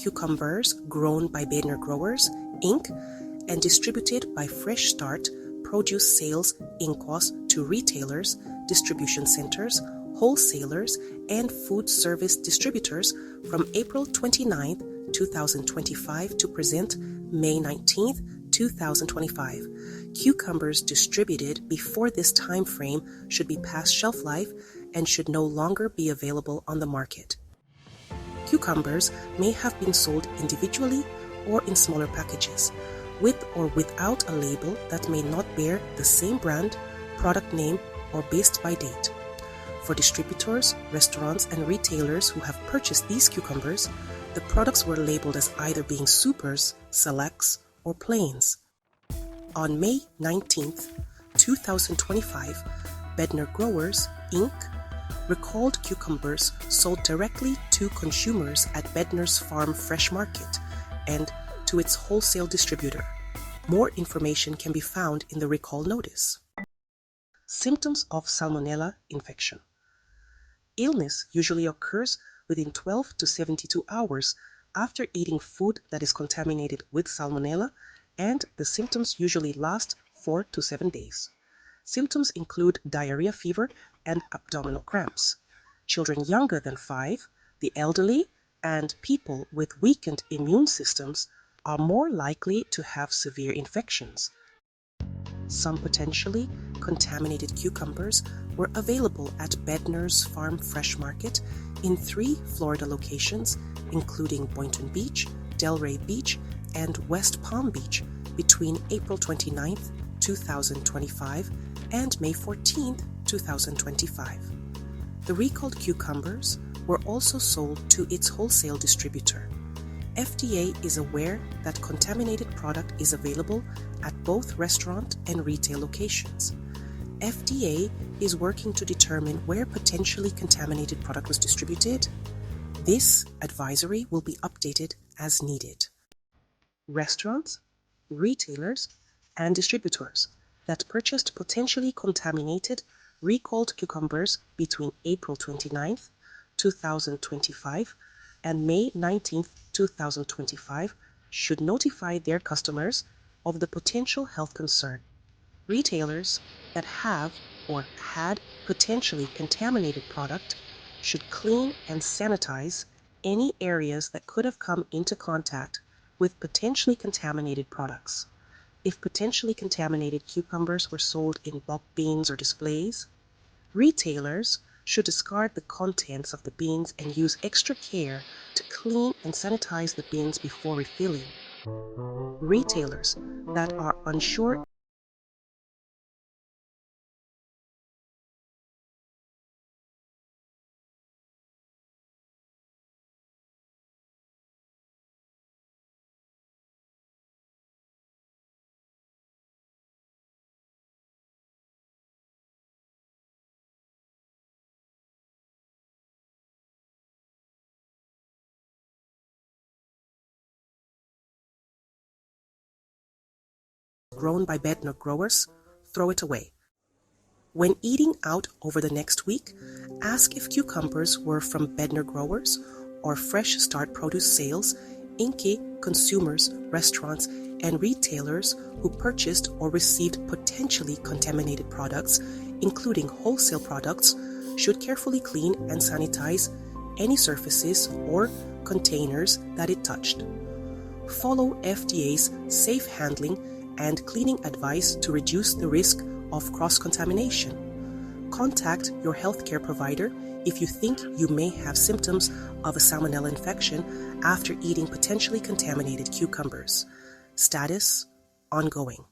cucumbers grown by Bedner Growers, Inc., and distributed by Fresh Start Produce Sales Inc. to retailers, distribution centers, wholesalers, and food service distributors from April 29, 2025 to present May 19, 2025. Cucumbers distributed before this time frame should be past shelf life and should no longer be available on the market. Cucumbers may have been sold individually or in smaller packages, with or without a label that may not bear the same brand, product name, or based by date. For distributors, restaurants, and retailers who have purchased these cucumbers, the products were labeled as either being supers, selects, or plains. On May 19, 2025, Bedner Growers, Inc. recalled cucumbers sold directly to consumers at Bedner's Farm Fresh Market and to its wholesale distributor. More information can be found in the recall notice. Symptoms of Salmonella infection. Illness usually occurs within 12 to 72 hours after eating food that is contaminated with Salmonella, and the symptoms usually last 4 to 7 days. Symptoms include diarrhea, fever, and abdominal cramps. Children younger than 5, the elderly, and people with weakened immune systems are more likely to have severe infections. Some potentially contaminated cucumbers were available at Bedner's Farm Fresh Market in 3 Florida locations, including Boynton Beach, Delray Beach, and West Palm Beach between April 29, 2025 and May 14, 2025. The recalled cucumbers were also sold to its wholesale distributor. FDA is aware that contaminated product is available at both restaurant and retail locations. FDA is working to determine where potentially contaminated product was distributed. This advisory will be updated as needed. Restaurants, retailers, and distributors that purchased potentially contaminated recalled cucumbers between April 29, 2025 and May 19, 2025 should notify their customers of the potential health concern. Retailers that have or had potentially contaminated product should clean and sanitize any areas that could have come into contact with potentially contaminated products. If potentially contaminated cucumbers were sold in bulk bins or displays, retailers should discard the contents of the bins and use extra care to clean and sanitize the bins before refilling. Retailers that are unsure grown by Bedner Growers, throw it away. When eating out over the next week, ask if cucumbers were from Bedner Growers or Fresh Start Produce Sales, Inc. consumers, restaurants, and retailers who purchased or received potentially contaminated products, including wholesale products, should carefully clean and sanitize any surfaces or containers that it touched. Follow FDA's safe handling and cleaning advice to reduce the risk of cross-contamination. Contact your healthcare provider if you think you may have symptoms of a Salmonella infection after eating potentially contaminated cucumbers. Status: ongoing.